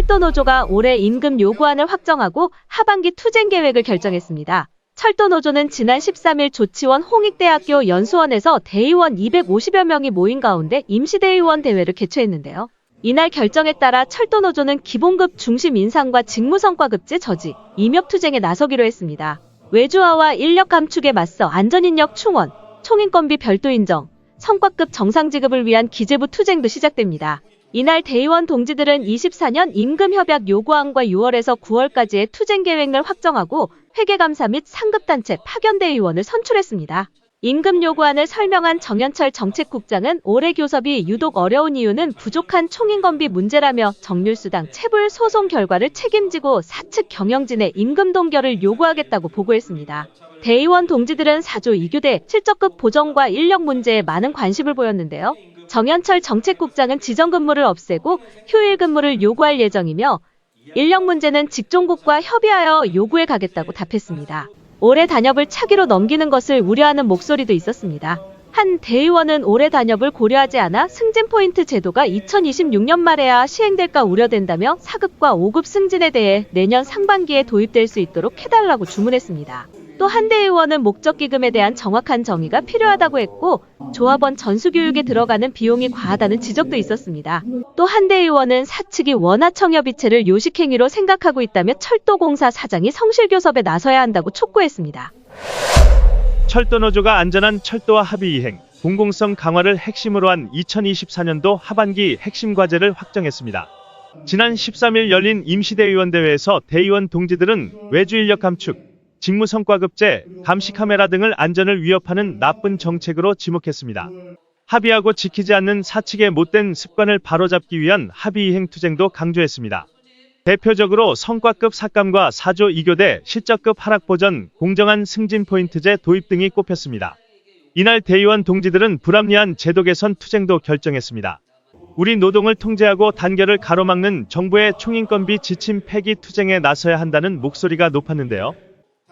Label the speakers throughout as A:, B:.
A: 철도노조가 올해 임금 요구안을 확정하고 하반기 투쟁 계획을 결정했습니다. 철도노조는 지난 13일 조치원 홍익대학교 연수원에서 대의원 250여 명이 모인 가운데 임시대의원 대회를 개최했는데요. 이날 결정에 따라 철도노조는 기본급 중심 인상과 직무성과급제 저지, 임역투쟁에 나서기로 했습니다. 외주화와 인력 감축에 맞서 안전인력 충원, 총인건비 별도 인정, 성과급 정상지급을 위한 기재부 투쟁도 시작됩니다. 이날 대의원 동지들은 24년 임금협약 요구안과 6월에서 9월까지의 투쟁 계획을 확정하고 회계감사 및 상급단체 파견대의원을 선출했습니다. 임금 요구안을 설명한 정현철 정책국장은 올해 교섭이 유독 어려운 이유는 부족한 총인건비 문제라며 정률수당 체불 소송 결과를 책임지고 사측 경영진의 임금 동결을 요구하겠다고 보고했습니다. 대의원 동지들은 4조 2교대 실적급 보정과 인력 문제에 많은 관심을 보였는데요. 정현철 정책국장은 지정근무를 없애고 휴일 근무를 요구할 예정이며 인력 문제는 직종국과 협의하여 요구해 가겠다고 답했습니다. 올해 단협을 차기로 넘기는 것을 우려하는 목소리도 있었습니다. 한 대의원은 올해 단협을 고려하지 않아 승진 포인트 제도가 2026년 말에야 시행될까 우려된다며 4급과 5급 승진에 대해 내년 상반기에 도입될 수 있도록 해달라고 주문했습니다. 또 한 대의원은 목적기금에 대한 정확한 정의가 필요하다고 했고 조합원 전수교육에 들어가는 비용이 과하다는 지적도 있었습니다. 또 한 대의원은 사측이 원하청협이체를 요식행위로 생각하고 있다며 철도공사 사장이 성실교섭에 나서야 한다고 촉구했습니다.
B: 철도노조가 안전한 철도와 합의 이행, 공공성 강화를 핵심으로 한 2024년도 하반기 핵심 과제를 확정했습니다. 지난 13일 열린 임시대의원 대회에서 대의원 동지들은 외주인력 감축, 직무성과급제, 감시 카메라 등을 안전을 위협하는 나쁜 정책으로 지목했습니다. 합의하고 지키지 않는 사측의 못된 습관을 바로잡기 위한 합의 이행 투쟁도 강조했습니다. 대표적으로 성과급 삭감과 4조 2교대 실적급 하락 보전, 공정한 승진 포인트제 도입 등이 꼽혔습니다. 이날 대의원 동지들은 불합리한 제도 개선 투쟁도 결정했습니다. 우리 노동을 통제하고 단결을 가로막는 정부의 총인건비 지침 폐기 투쟁에 나서야 한다는 목소리가 높았는데요.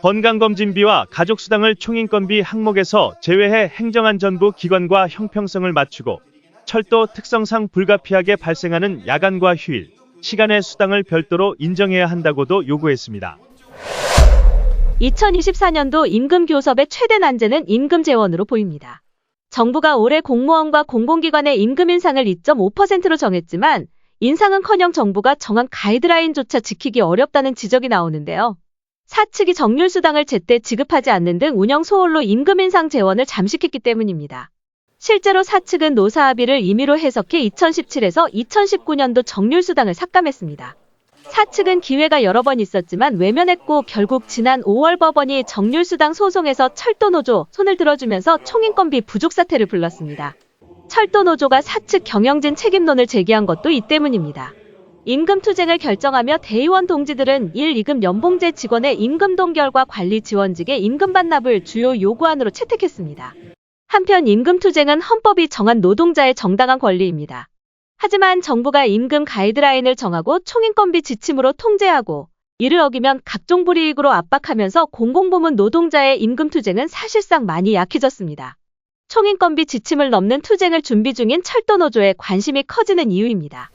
B: 건강검진비와 가족수당을 총인건비 항목에서 제외해 행정안전부 기관과 형평성을 맞추고 철도 특성상 불가피하게 발생하는 야간과 휴일, 시간의 수당을 별도로 인정해야 한다고도 요구했습니다.
A: 2024년도 임금 교섭의 최대 난제는 임금 재원으로 보입니다. 정부가 올해 공무원과 공공기관의 임금 인상을 2.5%로 정했지만 인상은커녕 정부가 정한 가이드라인조차 지키기 어렵다는 지적이 나오는데요. 사측이 정률수당을 제때 지급하지 않는 등 운영 소홀로 임금 인상 재원을 잠식했기 때문입니다. 실제로 사측은 노사 합의를 임의로 해석해 2017에서 2019년도 정률수당을 삭감했습니다. 사측은 기회가 여러 번 있었지만 외면했고 결국 지난 5월 법원이 정률수당 소송에서 철도노조 손을 들어주면서 총인건비 부족 사태를 불렀습니다. 철도노조가 사측 경영진 책임론을 제기한 것도 이 때문입니다. 임금 투쟁을 결정하며 대의원 동지들은 1, 2급 연봉제 직원의 임금 동결과 관리 지원직의 임금 반납을 주요 요구안으로 채택했습니다. 한편 임금 투쟁은 헌법이 정한 노동자의 정당한 권리입니다. 하지만 정부가 임금 가이드라인을 정하고 총인건비 지침으로 통제하고 이를 어기면 각종 불이익으로 압박하면서 공공부문 노동자의 임금 투쟁은 사실상 많이 약해졌습니다. 총인건비 지침을 넘는 투쟁을 준비 중인 철도노조의 관심이 커지는 이유입니다.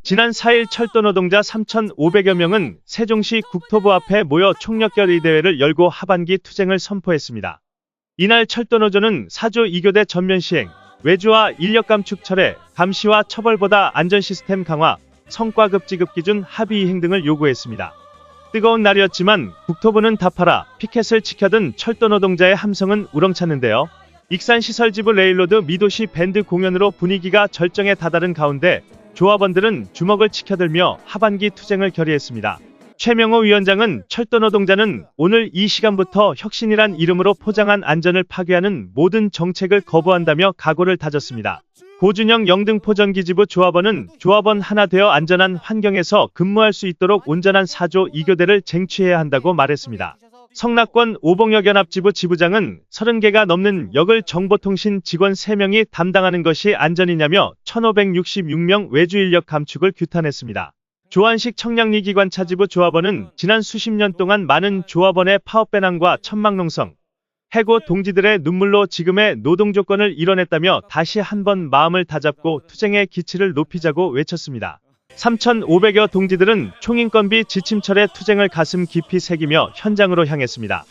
B: 지난 4일 철도노동자 3,500여 명은 세종시 국토부 앞에 모여 총력결의 대회를 열고 하반기 투쟁을 선포했습니다. 이날 철도노조는 4조 2교대 전면 시행, 외주화 인력 감축 철회, 감시와 처벌보다 안전 시스템 강화, 성과급 지급 기준 합의 이행 등을 요구했습니다. 뜨거운 날이었지만 국토부는 답하라, 피켓을 지켜든 철도노동자의 함성은 우렁찼는데요. 익산시설지부 레일로드 미도시 밴드 공연으로 분위기가 절정에 다다른 가운데 조합원들은 주먹을 치켜들며 하반기 투쟁을 결의했습니다. 최명호 위원장은 철도노동자는 오늘 이 시간부터 혁신이란 이름으로 포장한 안전을 파괴하는 모든 정책을 거부한다며 각오를 다졌습니다. 고준영 영등포전기지부 조합원은 조합원 하나 되어 안전한 환경에서 근무할 수 있도록 온전한 4조 2교대를 쟁취해야 한다고 말했습니다. 성낙권 오봉역연합지부 지부장은 30개가 넘는 역을 정보통신 직원 3명이 담당하는 것이 안전이냐며 1,566명 외주인력 감축을 규탄했습니다. 조한식 청량리기관차지부 조합원은 지난 수십 년 동안 많은 조합원의 파업 배낭과 천막농성, 해고 동지들의 눈물로 지금의 노동조건을 이뤄냈다며 다시 한번 마음을 다잡고 투쟁의 기치를 높이자고 외쳤습니다. 3,500여 동지들은 총인건비 지침철에 투쟁을 가슴 깊이 새기며 현장으로 향했습니다.